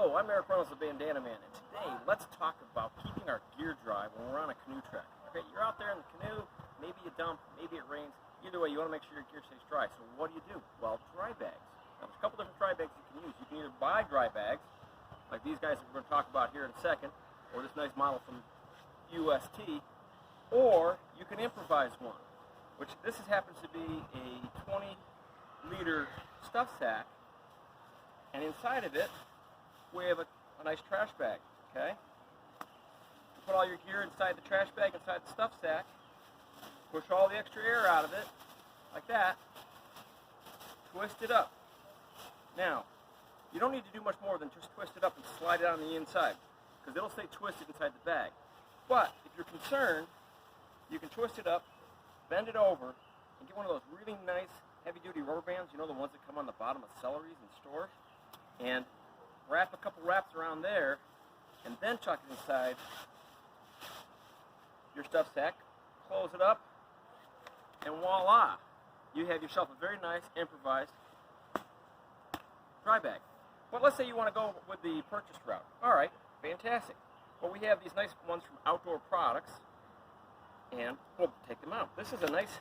Hello, I'm Eric Reynolds, the Bandana Man, and today let's talk about keeping our gear dry when we're on a canoe trek. Okay, you're out there in the canoe, maybe you dump, maybe it rains. Either way, you want to make sure your gear stays dry. So what do? Well, dry bags. Now, there's a couple different dry bags you can use. You can either buy dry bags, like these guys that we're going to talk about here in a second, or this nice model from UST, or you can improvise one, which this happens to be a 20-liter stuff sack, and inside of it, we have a nice trash bag, okay? You put all your gear inside the trash bag, inside the stuff sack, push all the extra air out of it, like that, twist it up. Now, you don't need to do much more than just twist it up and slide it on the inside, because it'll stay twisted inside the bag. But, if you're concerned, you can twist it up, bend it over, and get one of those really nice heavy-duty rubber bands, you know, the ones that come on the bottom of celeries in stores, and wrap a couple wraps around there, and then chuck it inside your stuff sack, close it up, and voila, you have yourself a very nice improvised dry bag. But let's say you want to go with the purchased route. All right, fantastic. Well, we have these nice ones from Outdoor Products, and we'll take them out. This is a nice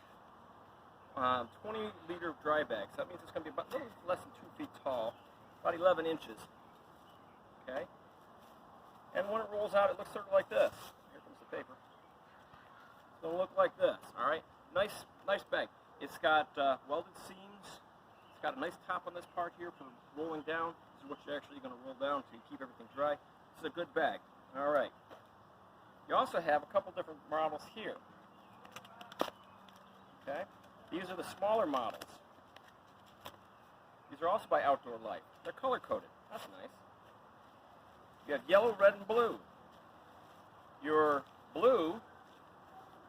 20-liter dry bag, so that means it's going to be about a little less than 2 feet tall, about 11 inches. Okay, and when it rolls out, it looks sort of like this. Here comes the paper. It's going to look like this. All right, nice bag. It's got welded seams. It's got a nice top on this part here for rolling down. This is what you're actually going to roll down to keep everything dry. This is a good bag. All right. You also have a couple different models here. Okay, these are the smaller models. These are also by Outdoor Life. They're color coded. That's nice. You have yellow, red, and blue. Your blue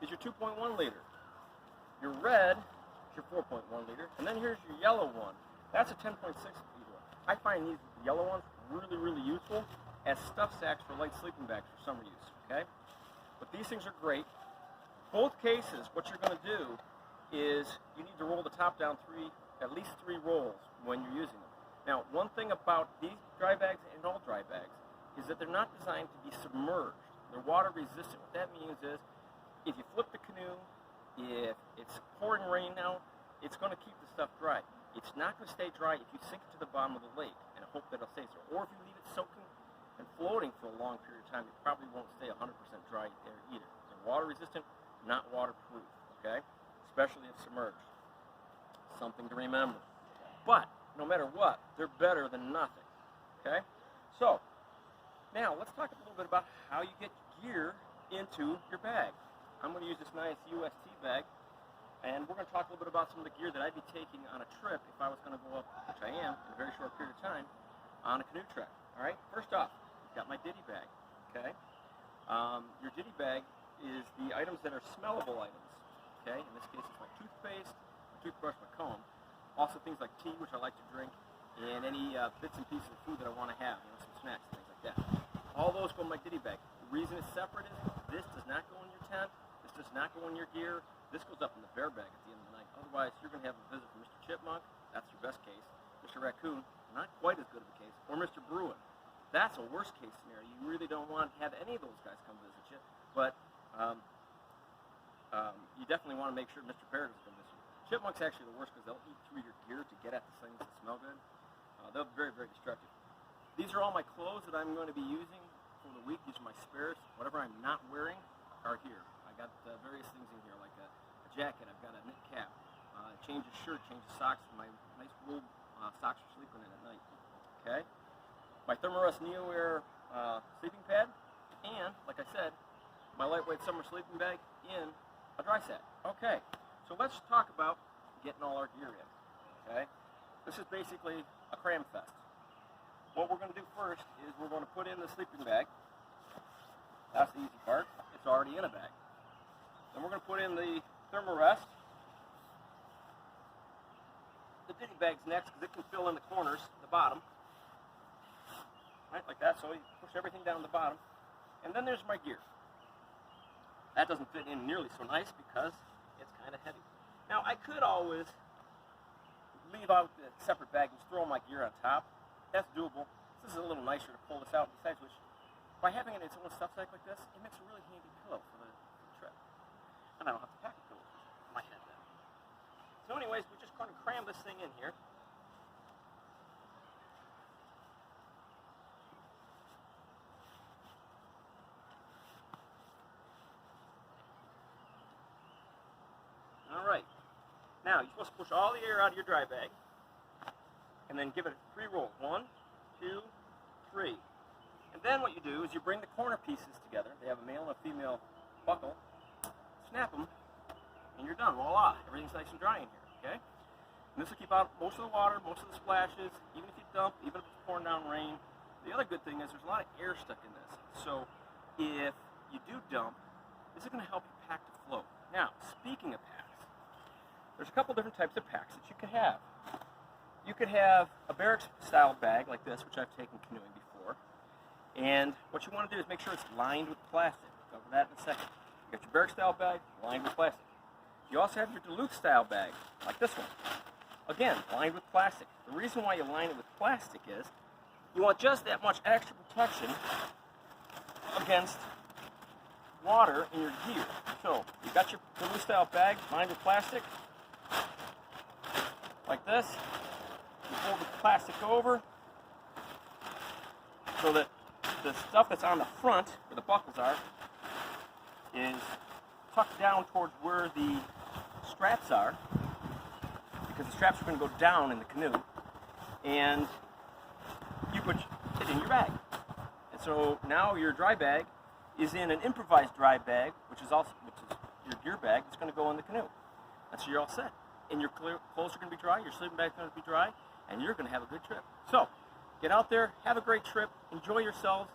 is your 2.1 liter. Your red is your 4.1 liter. And then here's your yellow one. That's a 10.6 liter. I find these yellow ones really, really useful as stuff sacks for light sleeping bags for summer use. Okay? But these things are great. Both cases, what you're going to do is you need to roll the top down at least three rolls when you're using them. Now, one thing about these dry bags and all dry bags is that they're not designed to be submerged. They're water resistant. What that means is if you flip the canoe, if it's pouring rain out, it's going to keep the stuff dry. It's not going to stay dry if you sink it to the bottom of the lake and hope that it'll stay there. Or if you leave it soaking and floating for a long period of time, it probably won't stay 100% dry there either. They're water resistant, not waterproof, okay? Especially if submerged. Something to remember. But no matter what, they're better than nothing, okay? So, now let's talk a little bit about how you get gear into your bag. I'm going to use this nice UST bag, and we're going to talk a little bit about some of the gear that I'd be taking on a trip if I was going to go up, which I am, in a very short period of time, on a canoe trek. All right, first off, you've got my ditty bag, okay? Your ditty bag is the items that are smellable items, okay? In this case, it's my toothpaste, my toothbrush, my comb. Also things like tea, which I like to drink, and any bits and pieces of food that I want to have, you know, some snacks, things like that. All those go in my ditty bag. The reason it's separate is this does not go in your tent, this does not go in your gear, this goes up in the bear bag at the end of the night. Otherwise, you're going to have a visit from Mr. Chipmunk, that's your best case, Mr. Raccoon, not quite as good of a case, or Mr. Bruin. That's a worst case scenario. You really don't want to have any of those guys come visit you, but you definitely want to make sure Mr. Parrot is going to visit you. Chipmunk's actually the worst because they'll eat through your gear to get at the things that smell good. They're very, very destructive. These are all my clothes that I'm going to be using for the week. These are my spares. Whatever I'm not wearing are here. I got various things in here, like a jacket. I've got a knit cap, change of shirt, change of socks. My nice wool socks for sleeping in at night. Okay. My Thermarest Neo Air sleeping pad, and like I said, my lightweight summer sleeping bag in a dry sack. Okay. So let's talk about getting all our gear in. Okay. This is basically a cram fest. What we're going to do first is we're going to put in the sleeping bag. That's the easy part. It's already in a bag. Then we're going to put in the Thermarest. The ditty bag's next because it can fill in the corners, the bottom. Right, like that. So you push everything down the bottom. And then there's my gear. That doesn't fit in nearly so nice because it's kind of heavy. Now, I could always leave out the separate bag and just throw my gear on top. That's doable. It's This is a little nicer to pull this out. Besides which, by having it in its own stuff sack like this, it makes a really handy pillow for the trip. And I don't have to pack a pillow for my head then. So anyways, we're just going to cram this thing in here. All right. Now, you're supposed to push all the air out of your dry bag, and then give it 3 rolls. 1, 2, 3. And then what you do is you bring the corner pieces together. They have a male and a female buckle. Snap them, and you're done. Voila! Everything's nice and dry in here, okay? And this will keep out most of the water, most of the splashes, even if you dump, even if it's pouring down rain. The other good thing is there's a lot of air stuck in this. So if you do dump, this is going to help your pack to float. Now, speaking of packs, there's a couple different types of packs that you could have. You could have a barracks-style bag like this, which I've taken canoeing before. And what you want to do is make sure it's lined with plastic. We'll cover that in a second. You got your barracks-style bag lined with plastic. You also have your Duluth-style bag, like this one. Again, lined with plastic. The reason why you line it with plastic is you want just that much extra protection against water in your gear. So, you got your Duluth-style bag lined with plastic, like this. You fold the plastic over so that the stuff that's on the front, where the buckles are, is tucked down towards where the straps are, because the straps are going to go down in the canoe, and you put it in your bag. And so now your dry bag is in an improvised dry bag, which is your gear bag that's going to go in the canoe. And so you're all set. And your clothes are going to be dry, your sleeping bag's going to be dry, and you're going to have a good trip. So, get out there, have a great trip, enjoy yourselves,